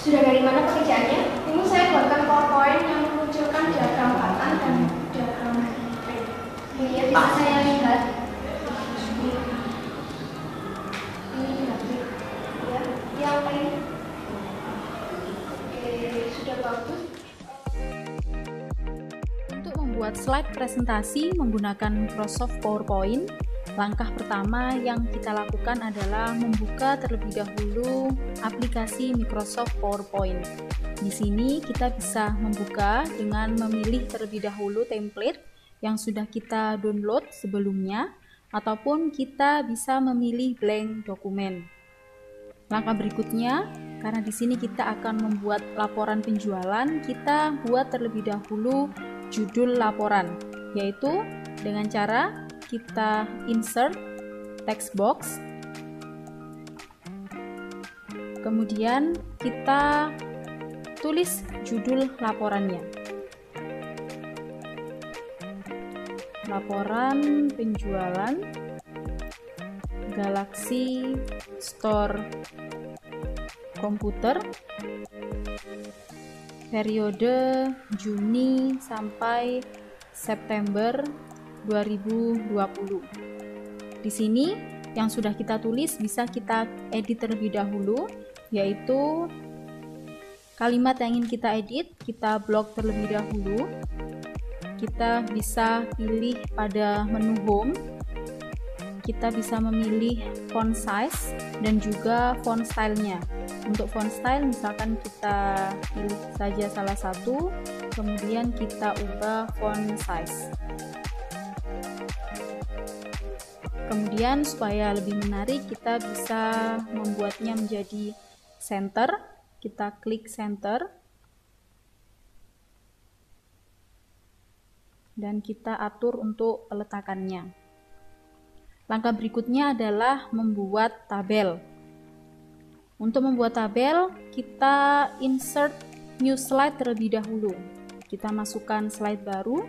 Sudah dari mana pekerjaannya? Ini saya buatkan PowerPoint yang memunculkan diagram pattern dan diagram print. Kemudian bisa saya lihat. Ini grafik, ya, yang print. Oke, sudah bagus. Untuk membuat slide presentasi menggunakan Microsoft PowerPoint, langkah pertama yang kita lakukan adalah membuka terlebih dahulu aplikasi Microsoft PowerPoint. Di sini kita bisa membuka dengan memilih terlebih dahulu template yang sudah kita download sebelumnya, ataupun kita bisa memilih blank dokumen. Langkah berikutnya, karena di sini kita akan membuat laporan penjualan, kita buat terlebih dahulu judul laporan, yaitu dengan cara kita insert text box, kemudian kita tulis judul laporannya. Laporan penjualan Galaxy Store komputer periode Juni sampai September 2020. Di sini yang sudah kita tulis bisa kita edit terlebih dahulu, yaitu kalimat yang ingin kita edit, kita blok terlebih dahulu. Kita bisa pilih pada menu home, kita bisa memilih font size dan juga font stylenya. Untuk font style misalkan kita pilih saja salah satu, kemudian kita ubah font size. Kemudian supaya lebih menarik kita bisa membuatnya menjadi center. Kita klik center dan kita atur untuk peletakannya. Langkah berikutnya adalah membuat tabel. Untuk membuat tabel, kita insert new slide terlebih dahulu. Kita masukkan slide baru.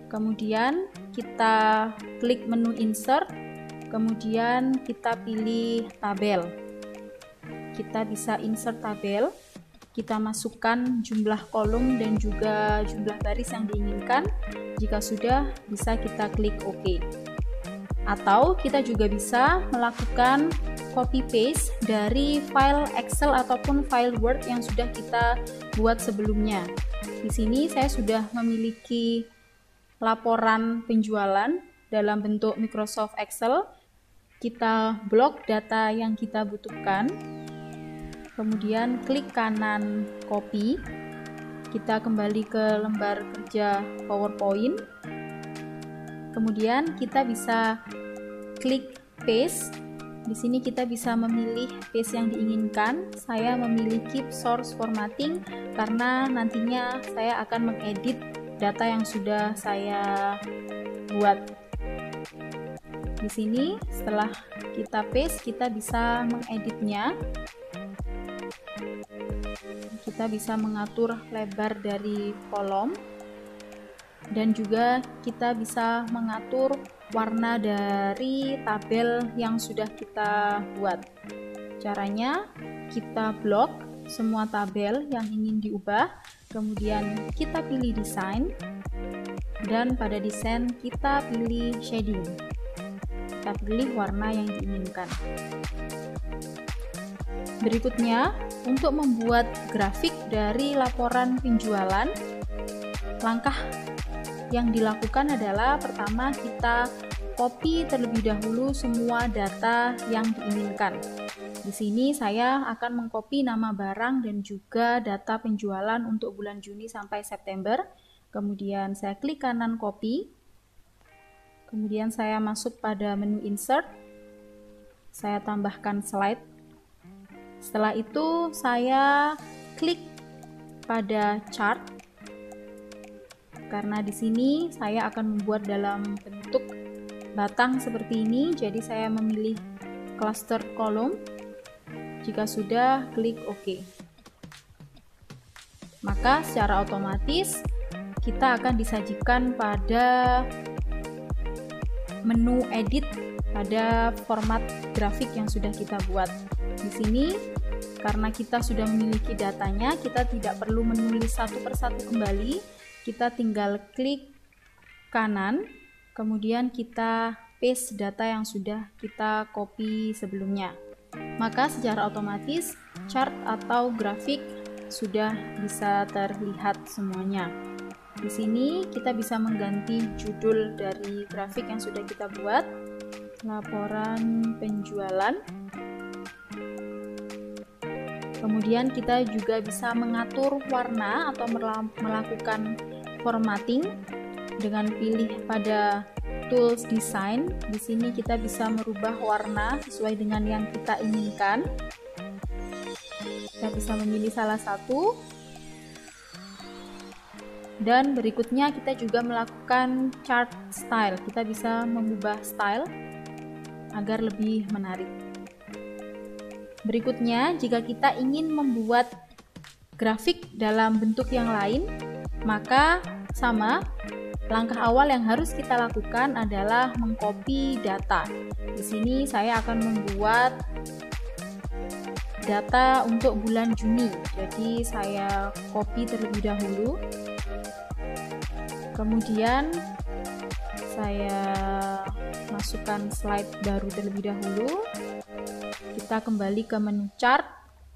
Kemudian kita klik menu insert, kemudian kita pilih tabel. Kita bisa insert tabel, kita masukkan jumlah kolom dan juga jumlah baris yang diinginkan. Jika sudah, bisa kita klik OK. Atau kita juga bisa melakukan copy paste dari file Excel ataupun file Word yang sudah kita buat sebelumnya. Di sini saya sudah memiliki laporan penjualan dalam bentuk Microsoft Excel. Kita blok data yang kita butuhkan, kemudian klik kanan copy, kita kembali ke lembar kerja PowerPoint, kemudian kita bisa klik paste. Di sini kita bisa memilih paste yang diinginkan. Saya memilih keep source formatting karena nantinya saya akan mengedit data yang sudah saya buat. Di sini setelah kita paste, kita bisa mengeditnya. Kita bisa mengatur lebar dari kolom dan juga kita bisa mengatur warna dari tabel yang sudah kita buat. Caranya kita blok semua tabel yang ingin diubah, kemudian kita pilih desain, dan pada desain kita pilih shading. Kita pilih warna yang diinginkan. Berikutnya, untuk membuat grafik dari laporan penjualan, langkah yang dilakukan adalah pertama kita copy terlebih dahulu semua data yang diinginkan. Di sini saya akan mengcopy nama barang dan juga data penjualan untuk bulan Juni sampai September. Kemudian saya klik kanan copy. Kemudian saya masuk pada menu insert. Saya tambahkan slide. Setelah itu saya klik pada chart, karena di sini saya akan membuat dalam bentuk batang seperti ini. Jadi saya memilih cluster column. Jika sudah, klik OK. Maka secara otomatis kita akan disajikan pada menu edit pada format grafik yang sudah kita buat. Di sini karena kita sudah memiliki datanya, kita tidak perlu menulis satu persatu kembali. Kita tinggal klik kanan, kemudian kita paste data yang sudah kita copy sebelumnya. Maka secara otomatis chart atau grafik sudah bisa terlihat semuanya. Di sini kita bisa mengganti judul dari grafik yang sudah kita buat, laporan penjualan. Kemudian kita juga bisa mengatur warna atau melakukan formatting dengan pilih pada tools design. Di sini kita bisa merubah warna sesuai dengan yang kita inginkan. Kita bisa memilih salah satu. Dan berikutnya kita juga melakukan chart style. Kita bisa mengubah style agar lebih menarik. Berikutnya, jika kita ingin membuat grafik dalam bentuk yang lain, maka sama, langkah awal yang harus kita lakukan adalah mengcopy data. Di sini saya akan membuat data untuk bulan Juni. Jadi saya copy terlebih dahulu. Kemudian saya masukkan slide baru terlebih dahulu. Kita kembali ke menu chart,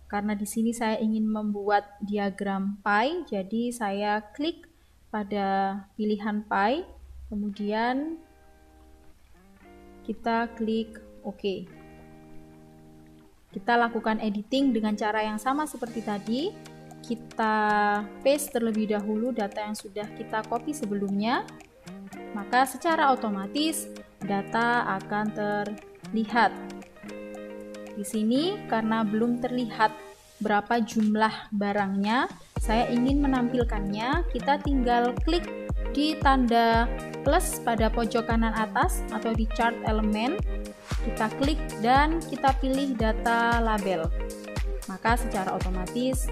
karena di sini saya ingin membuat diagram pie, jadi saya klik pada pilihan pie, kemudian kita klik OK. Kita lakukan editing dengan cara yang sama seperti tadi. Kita paste terlebih dahulu data yang sudah kita copy sebelumnya, maka secara otomatis data akan terlihat. Di sini karena belum terlihat berapa jumlah barangnya, saya ingin menampilkannya. Kita tinggal klik di tanda plus pada pojok kanan atas atau di chart elemen. Kita klik dan kita pilih data label. Maka secara otomatis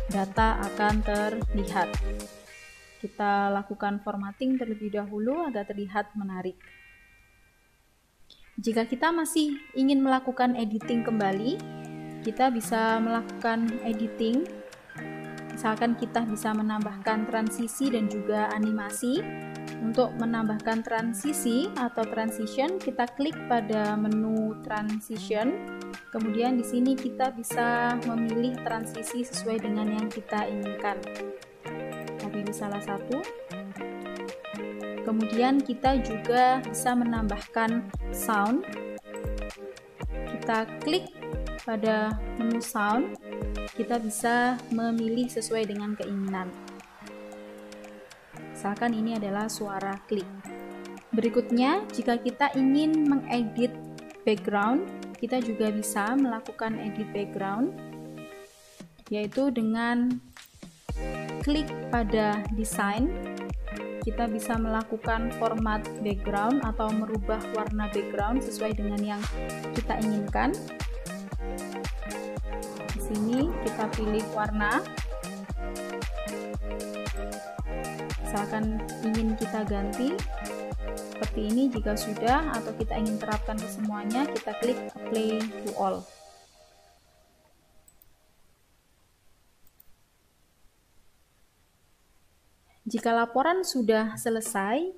data akan terlihat. Kita lakukan formatting terlebih dahulu agar terlihat menarik. Jika kita masih ingin melakukan editing kembali, kita bisa melakukan editing. Misalkan kita bisa menambahkan transisi dan juga animasi. Untuk menambahkan transisi atau transition, kita klik pada menu transition. Kemudian di sini kita bisa memilih transisi sesuai dengan yang kita inginkan. Kita pilih salah satu. Kemudian kita juga bisa menambahkan sound. Kita klik pada menu sound, kita bisa memilih sesuai dengan keinginan. Misalkan ini adalah suara klik. Berikutnya, jika kita ingin mengedit background, kita juga bisa melakukan edit background, yaitu dengan klik pada design. Kita bisa melakukan format background atau merubah warna background sesuai dengan yang kita inginkan. Di sini kita pilih warna. Misalkan ingin kita ganti seperti ini, jika sudah atau kita ingin terapkan ke semuanya, kita klik apply to all. Jika laporan sudah selesai,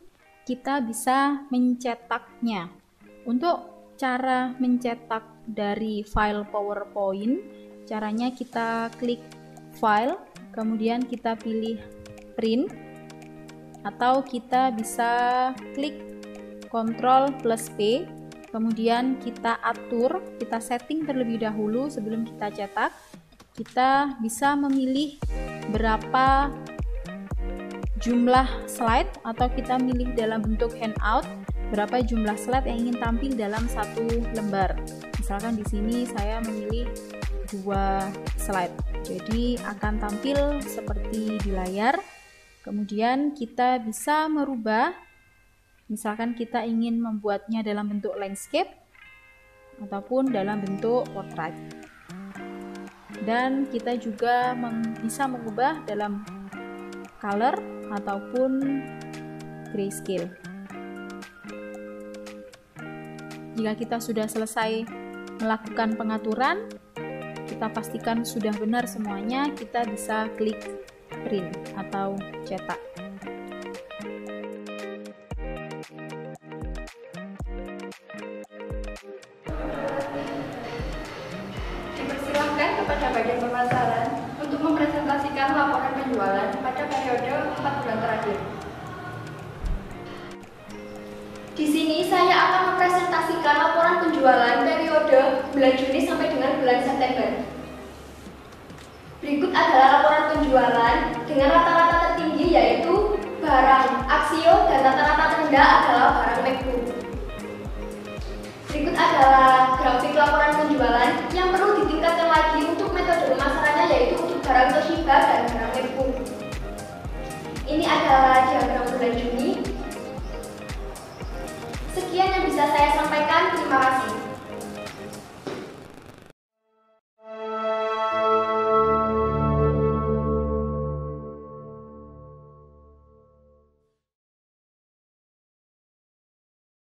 kita bisa mencetaknya. Untuk cara mencetak dari file PowerPoint, caranya kita klik file, kemudian kita pilih print, atau kita bisa klik Ctrl plus P, kemudian kita atur, kita setting terlebih dahulu sebelum kita cetak. Kita bisa memilih berapa jumlah slide, atau kita milih dalam bentuk handout berapa jumlah slide yang ingin tampil dalam satu lembar. Misalkan di sini saya memilih 2 slide. Jadi akan tampil seperti di layar. Kemudian kita bisa merubah, misalkan kita ingin membuatnya dalam bentuk landscape ataupun dalam bentuk portrait. Dan kita juga bisa mengubah dalam color ataupun grayscale. Jika kita sudah selesai melakukan pengaturan, kita pastikan sudah benar semuanya, kita bisa klik print atau cetak. Dipersilahkan kepada bagian pemasaran untuk mempresentasikan laporan penjualan pada periode 4 bulan terakhir. Di sini saya akan mempresentasikan laporan penjualan periode bulan Juni sampai dengan bulan September. Berikut adalah laporan penjualan dengan rata-rata tertinggi yaitu barang Axio dan rata-rata terendah adalah barang MacBook. Berikut adalah grafik laporan penjualan yang perlu ditingkatkan lagi untuk metode pemasarannya yaitu untuk barang Toshiba dan barang